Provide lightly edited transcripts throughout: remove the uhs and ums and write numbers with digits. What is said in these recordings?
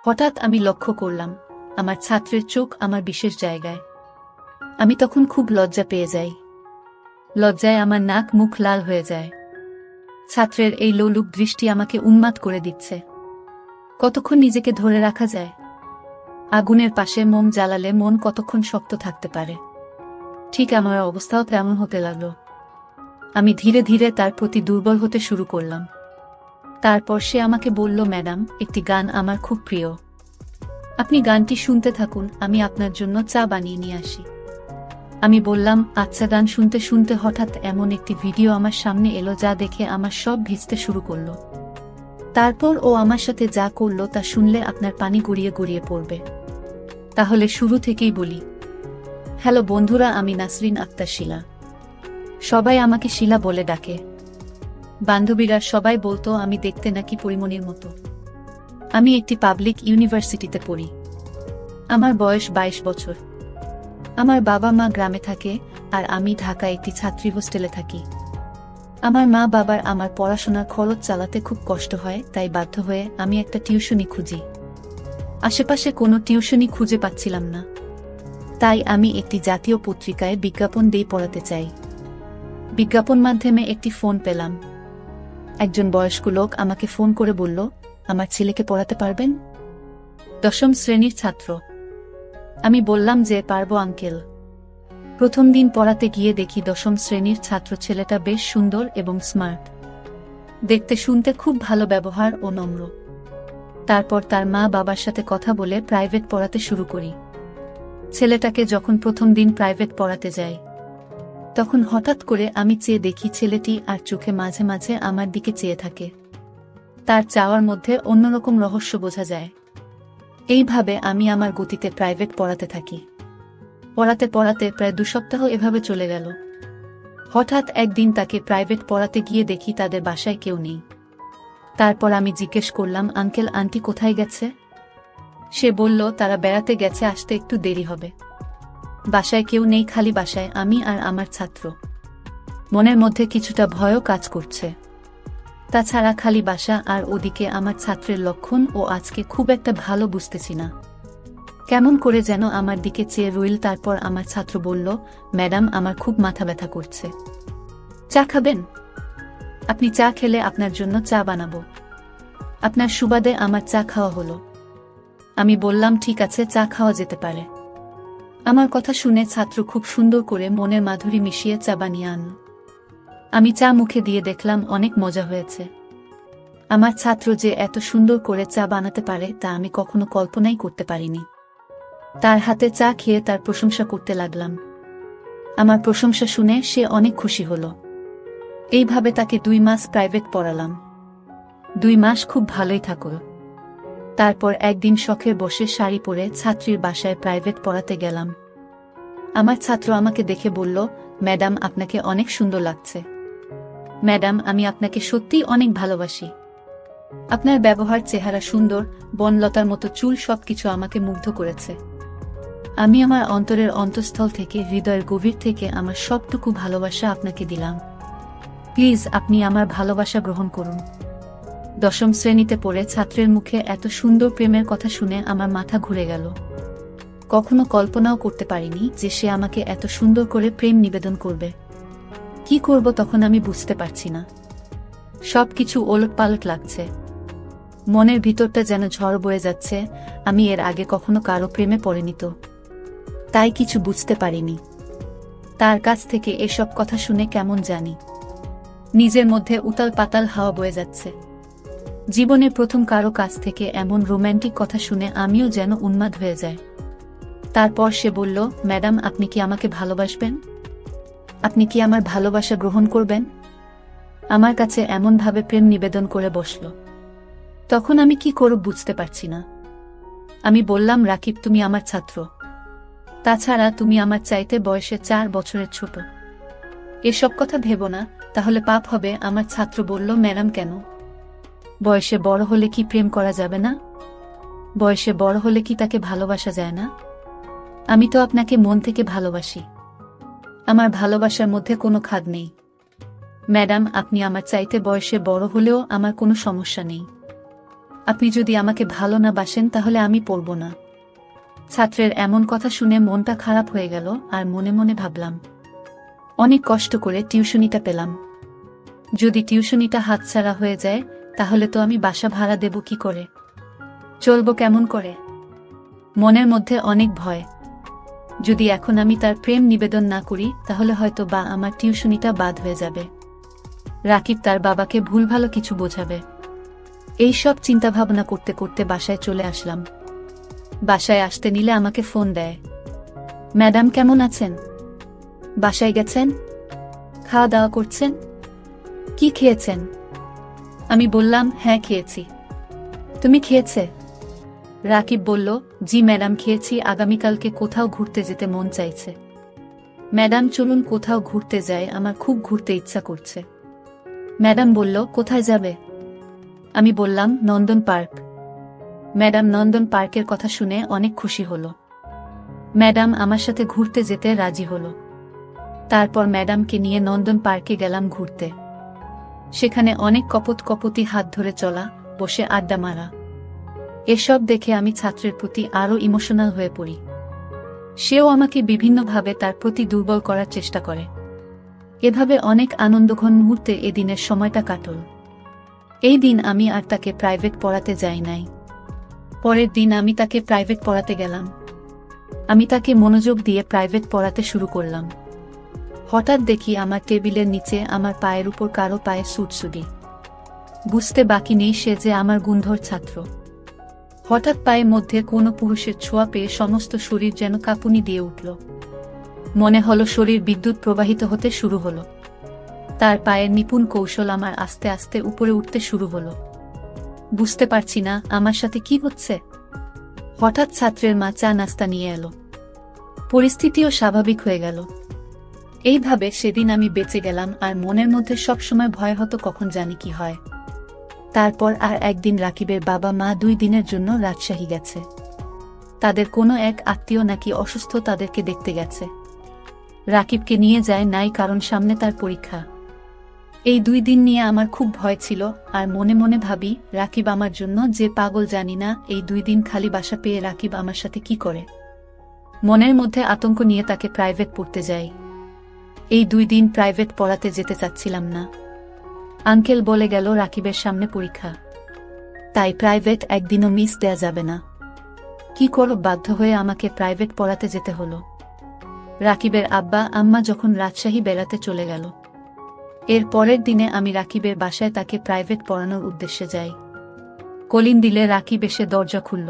হঠাৎ আমি লক্ষ্য করলাম আমার ছাত্রের চোখ আমার বিশেষ জায়গায়। আমি তখন খুব লজ্জা পেয়ে যাই। লজ্জায় আমার নাক মুখ লাল হয়ে যায়। ছাত্রের এই লোলুপ দৃষ্টি আমাকে উন্মাদ করে দিচ্ছে। কতক্ষণ নিজেকে ধরে রাখা যায়? আগুনের পাশে মোম জ্বালালে মন কতক্ষণ শক্ত থাকতে পারে? ঠিক আমার অবস্থাও তেমন হতে লাগলো। আমি ধীরে ধীরে তার প্রতি দুর্বল হতে শুরু করলাম। তারপর সে আমাকে বলল, ম্যাডাম, একটি গান আমার খুব প্রিয়। আপনি গানটি শুনতে থাকুন, আমি আপনার জন্য চা বানিয়ে নিয়ে আসি। আমি বললাম, আচ্ছা। গান শুনতে শুনতে হঠাৎ এমন একটি ভিডিও আমার সামনে এলো যা দেখে আমার সব ভিজতে শুরু করলো। তারপর ও আমার সাথে যা করলো তা শুনলে আপনার পানি গড়িয়ে গড়িয়ে পড়বে। তাহলে শুরু থেকেই বলি। হ্যালো বন্ধুরা, আমি নাসরিন আক্তার শিলা। সবাই আমাকে শিলা বলে ডাকে। বান্ধবীরা সবাই বলতো আমি দেখতে নাকি পরিমণির মতো। আমি একটি পাবলিক ইউনিভার্সিটিতে পড়ি। আমার বয়স 22 বছর। আমার বাবা মা গ্রামে থাকে আর আমি ঢাকায় একটি ছাত্রী হোস্টেলে থাকি। আমার মা বাবার আমার পড়াশোনার খরচ চালাতে খুব কষ্ট হয়, তাই বাধ্য হয়ে আমি একটা টিউশনি খুঁজি। আশেপাশে কোনো টিউশনি খুঁজে পাচ্ছিলাম না। তাই আমি একটি জাতীয় পত্রিকায় বিজ্ঞাপন দিয়ে পড়াতে চাই। বিজ্ঞাপন মাধ্যমে একটি ফোন পেলাম। একজন বয়স্ক লোক আমাকে ফোন করে বলল, আমার ছেলেকে পড়াতে পারবেন? 10ম শ্রেণীর ছাত্র। আমি বললাম যে পারবো আঙ্কেল। প্রথম দিন পড়াতে গিয়ে দেখি 10ম শ্রেণীর ছাত্র ছেলেটা বেশ সুন্দর এবং স্মার্ট। দেখতে শুনতে খুব ভালো ব্যবহার ও নম্র। তারপর তার মা বাবার সাথে কথা বলে প্রাইভেট পড়াতে শুরু করি। ছেলেটাকে যখন প্রথম দিন প্রাইভেট পড়াতে যাই, তখন হঠাৎ করে আমি চেয়ে দেখি ছেলেটি আর চোখে মাঝে মাঝে আমার দিকে চেয়ে থাকে। তার চাওয়ার মধ্যে অন্যরকম রহস্য বোঝা যায়। এইভাবে আমি আমার গতিতে প্রাইভেট পড়াতে থাকি। পড়াতে পড়াতে প্রায় 2 সপ্তাহ এভাবে চলে গেল। হঠাৎ একদিন তাকে প্রাইভেট পড়াতে গিয়ে দেখি তাদের বাসায় কেউ নেই। তারপর আমি জিজ্ঞেস করলাম, আঙ্কেল আন্টি কোথায় গেছে? সে বলল, তারা বেড়াতে গেছে, আসতে একটু দেরি হবে। বাসায় কেউ নেই, খালি বাসায় আমি আর আমার ছাত্র। মনের মধ্যে কিছুটা ভয়ও কাজ করছে। তাছাড়া খালি বাসা আর ওদিকে আমার ছাত্রের লক্ষণ ও আজকে খুব একটা ভালো বুঝতেছি না। কেমন করে যেন আমার দিকে চেয়ে রইল। তারপর আমার ছাত্র বলল, ম্যাডাম, আমার খুব মাথা ব্যথা করছে। চা খাবেন? আপনি চা খেলে আপনার জন্য চা বানাবো। আপনার সুবাদে আমার চা খাওয়া হলো। আমি বললাম, ঠিক আছে, চা খাওয়া যেতে পারে। আমার কথা শুনে ছাত্র খুব সুন্দর করে মনের মাধুরী মিশিয়ে চা বানিয়ে আনল। আমি চা মুখে দিয়ে দেখলাম অনেক মজা হয়েছে। আমার ছাত্র যে এত সুন্দর করে চা বানাতে পারে তা আমি কখনো কল্পনাই করতে পারিনি। তার হাতে চা খেয়ে তার প্রশংসা করতে লাগলাম। আমার প্রশংসা শুনে সে অনেক খুশি হলো। এইভাবে তাকে 2 মাস প্রাইভেট পড়ালাম। 2 মাস খুব ভালোই থাকল। তারপর একদিন শখের বসে শাড়ি পরে ছাত্রীর বাসায় প্রাইভেট পড়াতে গেলাম। আমার ছাত্র আমাকে দেখে বলল, ম্যাডাম, আপনাকে অনেক সুন্দর লাগছে। ম্যাডাম, আমি আপনাকে সত্যিই অনেক ভালোবাসি। আপনার ব্যবহার, চেহারা সুন্দর, বনলতার মতো চুল, সবকিছু আমাকে মুগ্ধ করেছে। আমি আমার অন্তরের অন্তঃস্থল থেকে, হৃদয়ের গভীর থেকে আমার সবটুকু ভালোবাসা আপনাকে দিলাম। প্লিজ আপনি আমার ভালোবাসা গ্রহণ করুন। 10ম শ্রেণীতে পড়ে ছাত্রের মুখে এত সুন্দর প্রেমের কথা শুনে আমার মাথা ঘুরে গেল। কখনো কল্পনাও করতে পারিনি যে সে আমাকে এত সুন্দর করে প্রেম নিবেদন করবে। কি করব তখন আমি বুঝতে পারছি না। সবকিছু ওলটপালট লাগছে। মনের ভিতরটা যেন ঝড় বয়ে যাচ্ছে। আমি এর আগে কখনো কারো প্রেমে পড়িনি তো, তাই কিছু বুঝতে পারিনি। তার কাছ থেকে এসব কথা শুনে কেমন জানি নিজের মধ্যে উতাল পাতাল হাওয়া বয়ে যাচ্ছে। জীবনে প্রথম কারো কাছ থেকে এমন রোম্যান্টিক কথা শুনে আমিও যেন উন্মাদ হয়ে যায়। তারপর সে বলল, ম্যাডাম, আপনি কি আমাকে ভালোবাসবেন? আপনি কি আমার ভালোবাসা গ্রহণ করবেন? আমার কাছে এমনভাবে প্রেম নিবেদন করে বসল। তখন আমি কি করব বুঝতে পারছি না। আমি বললাম, রাকিব, তুমি আমার ছাত্র। তাছাড়া তুমি আমার চাইতে বয়সে 4 বছরের ছোট। এসব কথা ভেবো না, তাহলে পাপ হবে। আমার ছাত্র বলল, ম্যাডাম, কেন? বয়সে বড় হলে কি প্রেম করা যাবে না? বয়সে বড় হলে কি তাকে ভালোবাসা যায় না? আমি তো আপনাকে মন থেকে ভালোবাসি। আমার ভালোবাসার মধ্যে কোনো খাদ নেই। ম্যাডাম, আপনি আমার চাইতে বয়সে বড় হলেও আমার কোনো সমস্যা নেই। আপনি যদি আমাকে ভালো না বাসেন তাহলে আমি পড়ব না। ছাত্রের এমন কথা শুনে মনটা খারাপ হয়ে গেল আর মনে মনে ভাবলাম, অনেক কষ্ট করে টিউশনিটা পেলাম। যদি টিউশনিটা হাতছাড়া হয়ে যায় তাহলে তো আমি বাসা ভাড়া দেব কি করে, চলব কেমন করে? মনের মধ্যে অনেক ভয়। যদি এখন আমি তার প্রেম নিবেদন না করি তাহলে হয়তো বা আমার টিউশনিটা বাদ হয়ে যাবে। রাকিব তার বাবাকে ভুল ভালো কিছু বোঝাবে। এই সব চিন্তাভাবনা করতে করতে বাসায় চলে আসলাম। বাসায় আসতে নিলে আমাকে ফোন দেয়, ম্যাডাম কেমন আছেন? বাসায় গেছেন? খাওয়া দাওয়া করছেন? কি খেয়েছেন? আমি বললাম, হ্যাঁ খেয়েছি। তুমি খেয়েছে? রাকিব বলল, জি ম্যাডাম খেয়েছি। আগামীকালকে কোথাও ঘুরতে যেতে মন চাইছে। ম্যাডাম চলুন কোথাও ঘুরতে যাই, আমার খুব ঘুরতে ইচ্ছা করছে। ম্যাডাম বলল, কোথায় যাবে? আমি বললাম, নন্দন পার্ক। ম্যাডাম নন্দন পার্কের কথা শুনে অনেক খুশি হল। ম্যাডাম আমার সাথে ঘুরতে যেতে রাজি হল। তারপর ম্যাডামকে নিয়ে নন্দন পার্কে গেলাম ঘুরতে। সেখানে অনেক কপতি হাত ধরে চলা, বসে আড্ডা মারা। এসব দেখে আমি ছাত্রের প্রতি আরও ইমোশনাল হয়ে পড়ি। সেও আমাকে বিভিন্নভাবে তার প্রতি দুর্বল করার চেষ্টা করে। এভাবে অনেক আনন্দঘন মুহূর্তে এদিনের সময়টা কাটল। এই দিন আমি আর তাকে প্রাইভেট পড়াতে যাই নাই। পরের দিন আমি তাকে প্রাইভেট পড়াতে গেলাম। আমি তাকে মনোযোগ দিয়ে প্রাইভেট পড়াতে শুরু করলাম। হঠাৎ দেখি আমার টেবিলের নিচে আমার পায়ের উপর কারো পায়ে সুটসুটি। বুঝতে বাকি নেই সে যে আমার গুণধর ছাত্র। হঠাৎ পায়ের মধ্যে কোনো পুরুষের ছোঁয়া পেয়ে সমস্ত শরীর যেন কাঁপুনি দিয়ে উঠল। মনে হলো শরীর বিদ্যুৎ প্রবাহিত হতে শুরু হলো। তার পায়ের নিপুণ কৌশল আমার আস্তে আস্তে উপরে উঠতে শুরু হলো। বুঝতে পারছি না আমার সাথে কি হচ্ছে। হঠাৎ ছাত্রের মা চা নাস্তা নিয়ে এলো। পরিস্থিতিও স্বাভাবিক হয়ে গেল। এইভাবে সেদিন আমি বেঁচে গেলাম, আর মনের মধ্যে সবসময় ভয় হতো কখন জানি কি হয়। তারপর আর একদিন রাকিবের বাবা মা 2 দিনের জন্য রাজশাহী গেছে। তাদের কোনো এক আত্মীয় নাকি অসুস্থ, তাদেরকে দেখতে গেছে। রাকিবকে নিয়ে যায় নাই, কারণ সামনে তার পরীক্ষা। এই 2 দিন নিয়ে আমার খুব ভয় ছিল, আর মনে মনে ভাবি, রাকিব আমার জন্য যে পাগল জানি না, এই 2 দিন খালি বাসা পেয়ে রাকিব আমার সাথে কি করে। মনের মধ্যে আতঙ্ক নিয়ে তাকে প্রাইভেট পড়তে যাই। এই 2 দিন প্রাইভেট পড়াতে যেতে চাচ্ছিলাম না। আঙ্কেল বলে গেল রাকিবের সামনে পরীক্ষা, তাই প্রাইভেট একদিনও মিস দেয়া যাবে না। কি করব, বাধ্য হয়ে আমাকে প্রাইভেট পড়াতে যেতে হলো। রাকিবের আব্বা আম্মা যখন রাজশাহী বেড়াতে চলে গেল, এর পরের দিনে আমি রাকিবের বাসায় তাকে প্রাইভেট পড়ানোর উদ্দেশ্যে যাই। কলিং দিলে রাকিব এসে দরজা খুলল।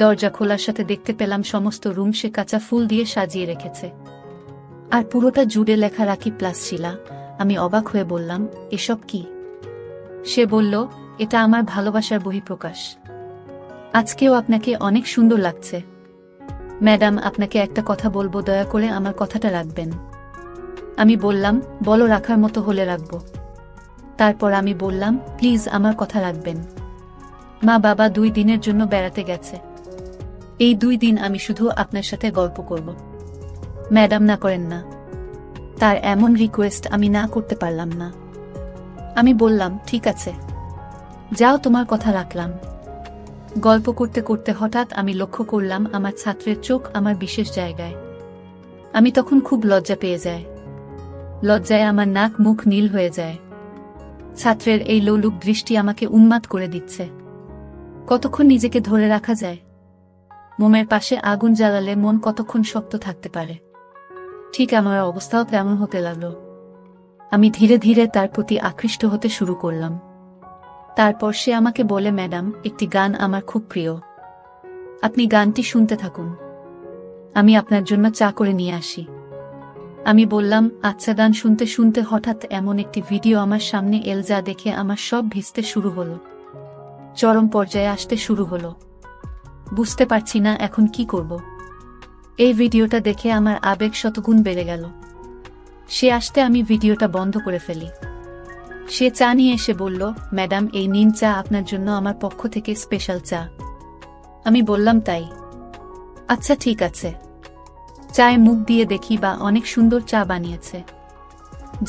দরজা খোলার সাথে দেখতে পেলাম সমস্ত রুম সে কাঁচা ফুল দিয়ে সাজিয়ে রেখেছে, আর পুরোটা জুড়ে লেখা রাকিব প্লাস শিলা। আমি অবাক হয়ে বললাম, এসব কি? সে বলল, এটা আমার ভালোবাসার বহিঃপ্রকাশ। আজকেও আপনাকে অনেক সুন্দর লাগছে। ম্যাডাম, আপনাকে একটা কথা বলবো, দয়া করে আমার কথাটা রাখবেন। আমি বললাম, বলো, রাখার মতো হলে রাখবো। তারপর আমি বললাম, প্লিজ আমার কথা রাখবেন। মা বাবা 2 দিনের জন্য বেড়াতে গেছে। এই 2 দিন আমি শুধু আপনার সাথে গল্প করব। ম্যাডাম, না করেন না। তার এমন রিকোয়েস্ট আমি না করতে পারলাম না। আমি বললাম, ঠিক আছে, যাও, তোমার কথা রাখলাম। গল্প করতে করতে হঠাৎ আমি লক্ষ্য করলাম আমার ছাত্রের চোখ আমার বিশেষ জায়গায়। আমি তখন খুব লজ্জা পেয়ে যাই। লজ্জায় আমার নাক মুখ নীল হয়ে যায়। ছাত্রের এই লোলুপ দৃষ্টি আমাকে উন্মাদ করে দিচ্ছে। কতক্ষণ নিজেকে ধরে রাখা যায়? মোমের পাশে আগুন জ্বালালে মন কতক্ষণ শক্ত থাকতে পারে? ঠিক আমার অবস্থাও তেমন হতে লাগলো। আমি ধীরে ধীরে তার প্রতি আকৃষ্ট হতে শুরু করলাম। তারপর সে আমাকে বলে, ম্যাডাম, একটি গান আমার খুব প্রিয়, আপনি গানটি শুনতে থাকুন, আমি আপনার জন্য চা করে নিয়ে আসি। আমি বললাম, আচ্ছা। গান শুনতে শুনতে হঠাৎ এমন একটি ভিডিও আমার সামনে এল, যা দেখে আমার সব ভিজতে শুরু হলো, চরম পর্যায়ে আসতে শুরু হলো। বুঝতে পারছি না এখন কি করব। এই ভিডিওটা দেখে আমার আবেগ শতগুণ বেড়ে গেল। সে আসতে আমি ভিডিওটা বন্ধ করে ফেলি। সে চা নিয়ে এসে বলল, ম্যাডাম, এই নিন চা, আপনার জন্য আমার পক্ষ থেকে স্পেশাল চা। আমি বললাম, তাই? আচ্ছা, ঠিক আছে। চায়ে মুখ দিয়ে দেখি, বা অনেক সুন্দর চা বানিয়েছে,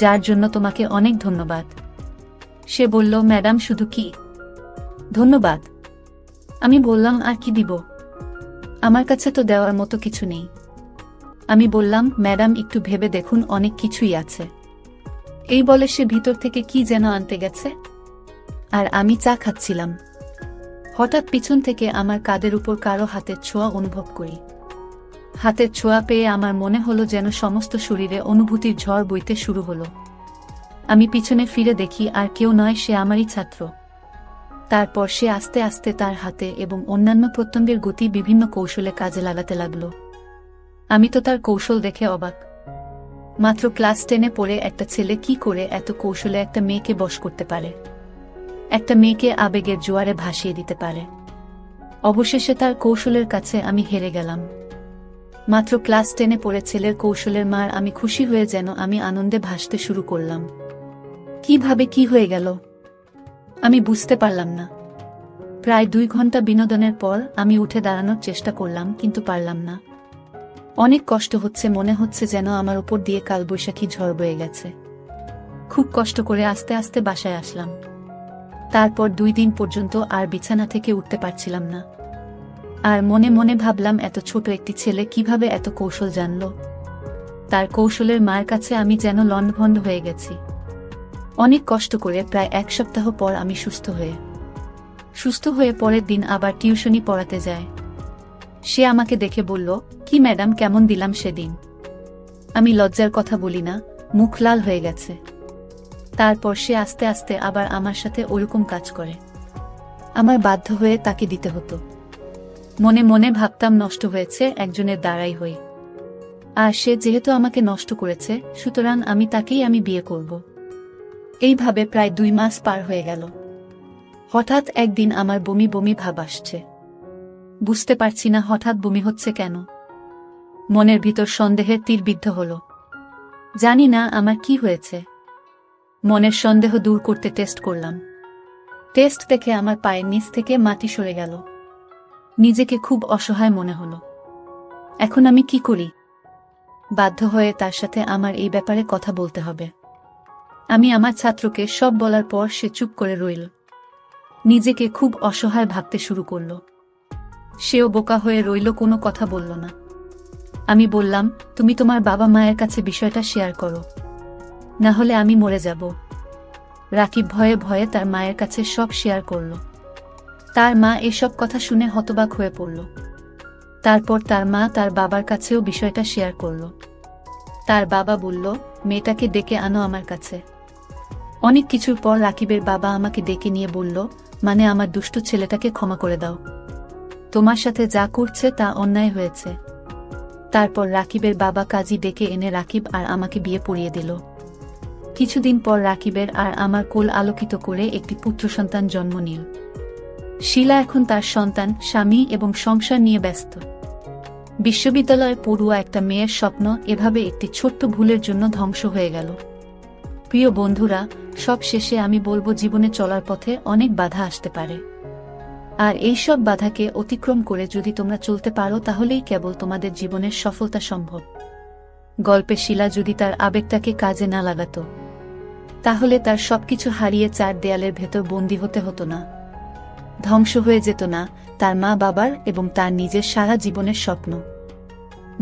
যার জন্য তোমাকে অনেক ধন্যবাদ। সে বলল, ম্যাডাম, শুধু কি ধন্যবাদ। আমি বললাম, আর কি দিব? আমার কাছে তো দেওয়ার মতো কিছু নেই। আমি বললাম, ম্যাডাম একটু ভেবে দেখুন, অনেক কিছুই আছে। এই বলে সে ভিতর থেকে কি যেন আনতে গেছে, আর আমি চা খাচ্ছিলাম। হঠাৎ পিছন থেকে আমার কাঁধের উপর কারো হাতের ছোঁয়া অনুভব করি। হাতের ছোঁয়া পেয়ে আমার মনে হলো যেন সমস্ত শরীরে অনুভূতির ঝড় বইতে শুরু হলো। আমি পিছনে ফিরে দেখি আর কেউ নয়, সে আমারই ছাত্র। তারপর সে আস্তে আস্তে তার হাতে এবং অন্যান্য প্রত্যঙ্গের গতি বিভিন্ন কৌশলে কাজে লাগাতে লাগল। আমি তো তার কৌশল দেখে অবাক। মাত্র ক্লাস 10-এ পড়ে একটা ছেলে কি করে এত কৌশলে একটা মেয়েকে বশ করতে পারে, একটা মেয়েকে আবেগের জোয়ারে ভাসিয়ে দিতে পারে। অবশেষে তার কৌশলের কাছে আমি হেরে গেলাম। মাত্র ক্লাস 10-এ পড়ে ছেলের কৌশলের মার আমি খুশি হয়ে যেন আমি আনন্দে ভাসতে শুরু করলাম। কিভাবে কি হয়ে গেল আমি বুঝতে পারলাম না। প্রায় 2 ঘন্টা বিনোদনের পর আমি উঠে দাঁড়ানোর চেষ্টা করলাম, কিন্তু পারলাম না। অনেক কষ্ট হচ্ছে, মনে হচ্ছে যেন আমার উপর দিয়ে কালবৈশাখী ঝড় বয়ে গেছে। খুব কষ্ট করে আস্তে আস্তে বাসায় আসলাম। তারপর 2 দিন পর্যন্ত আর বিছানা থেকে উঠতে পারছিলাম না। আর মনে মনে ভাবলাম, এত ছোট একটি ছেলে কিভাবে এত কৌশল জানল। তার কৌশলের মায়ের কাছে আমি যেন লণ্ডভণ্ড হয়ে গেছি। অনেক কষ্ট করে প্রায় 1 সপ্তাহ পর আমি সুস্থ হয়ে পরের দিন আবার টিউশনি পড়াতে যায়। সে আমাকে দেখে বলল, কি ম্যাডাম, কেমন দিলাম সেদিন? আমি লজ্জার কথা বলি না, মুখ লাল হয়ে গেছে। তারপর সে আস্তে আস্তে আবার আমার সাথে ওরকম কাজ করে। আমার বাধ্য হয়ে তাকে দিতে হতো। মনে মনে ভাবতাম, নষ্ট হয়েছে একজনের দ্বারাই হই। আর সে যেহেতু আমাকে নষ্ট করেছে, সুতরাং তাকেই আমি বিয়ে করব। এইভাবে প্রায় 2 মাস পার হয়ে গেল। হঠাৎ একদিন আমার বমি বমি ভাব আসছে। বুঝতে পারছি না হঠাৎ বমি হচ্ছে কেন। মনের ভিতর সন্দেহের তীর বিদ্ধ হল। জানি না আমার কি হয়েছে। মনের সন্দেহ দূর করতে টেস্ট করলাম। টেস্ট দেখে আমার পায়ের নিচ থেকে মাটি সরে গেল। নিজেকে খুব অসহায় মনে হলো। এখন আমি কি করি? বাধ্য হয়ে তার সাথে আমার এই ব্যাপারে কথা বলতে হবে। আমি আমার ছাত্রকে সব বলার পর সে চুপ করে রইল। নিজেকে খুব অসহায় ভাবতে শুরু করল। সেও বোকা হয়ে রইল, কোনো কথা বলল না। আমি বললাম, তুমি তোমার বাবা মায়ের কাছে বিষয়টা শেয়ার করো, না হলে আমি মরে যাব। রাকিব ভয়ে ভয়ে তার মায়ের কাছে সব শেয়ার করল। তার মা এসব কথা শুনে হতবাক হয়ে পড়ল। তারপর তার মা তার বাবার কাছেও বিষয়টা শেয়ার করল। তার বাবা বলল, মেয়েটাকে ডেকে আনো আমার কাছে। অনেক কিছুর পর রাকিবের বাবা আমাকে ডেকে নিয়ে বলল, মানে আমার দুষ্ট ছেলেটাকে ক্ষমা করে দাও। তোমার সাথে যা করছে তা অন্যায় হয়েছে। তারপর রাকিবের বাবা কাজী ডেকে এনে রাকিব আর আমাকে বিয়ে পড়িয়ে দিল। কিছুদিন পর রাকিবের আর আমার কোল আলোকিত করে একটি পুত্র সন্তান জন্ম নিল। শিলা এখন তার সন্তান, স্বামী এবং সংসার নিয়ে ব্যস্ত। বিশ্ববিদ্যালয়ে পড়ুয়া একটা মেয়ের স্বপ্ন এভাবে একটি ছোট্ট ভুলের জন্য ধ্বংস হয়ে গেল। প্রিয় বন্ধুরা, সব শেষে আমি বলবো, জীবনে চলার পথে অনেক বাধা আসতে পারে। আর এই সব বাধাকে অতিক্রম করে যদি তোমরা চলতে পারো, তাহলেই কেবল তোমাদের জীবনের সফলতা সম্ভব। গল্পে শিলা যদি তার আবেগটাকে কাজে না লাগাতো, তাহলে তার সবকিছু হারিয়ে 4 দেয়ালের ভেতর বন্দী হতে হতো না। ধ্বংস হয়ে যেত না তার মা বাবার এবং তার নিজের সারা জীবনের স্বপ্ন।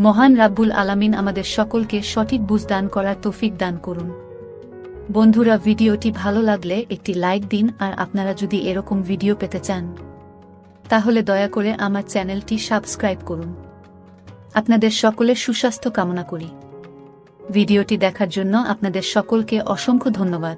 মহান রাব্বুল আলামিন আমাদের সকলকে সঠিক বুঝ দান করার তৌফিক দান করুন। বন্ধুরা, ভিডিওটি ভালো লাগলে একটি লাইক দিন, আর আপনারা যদি এরকম ভিডিও পেতে চান, তাহলে দয়া করে আমার চ্যানেলটি সাবস্ক্রাইব করুন। আপনাদের সকলের সুস্বাস্থ্য কামনা করি। ভিডিওটি দেখার জন্য আপনাদের সকলকে অসংখ্য ধন্যবাদ।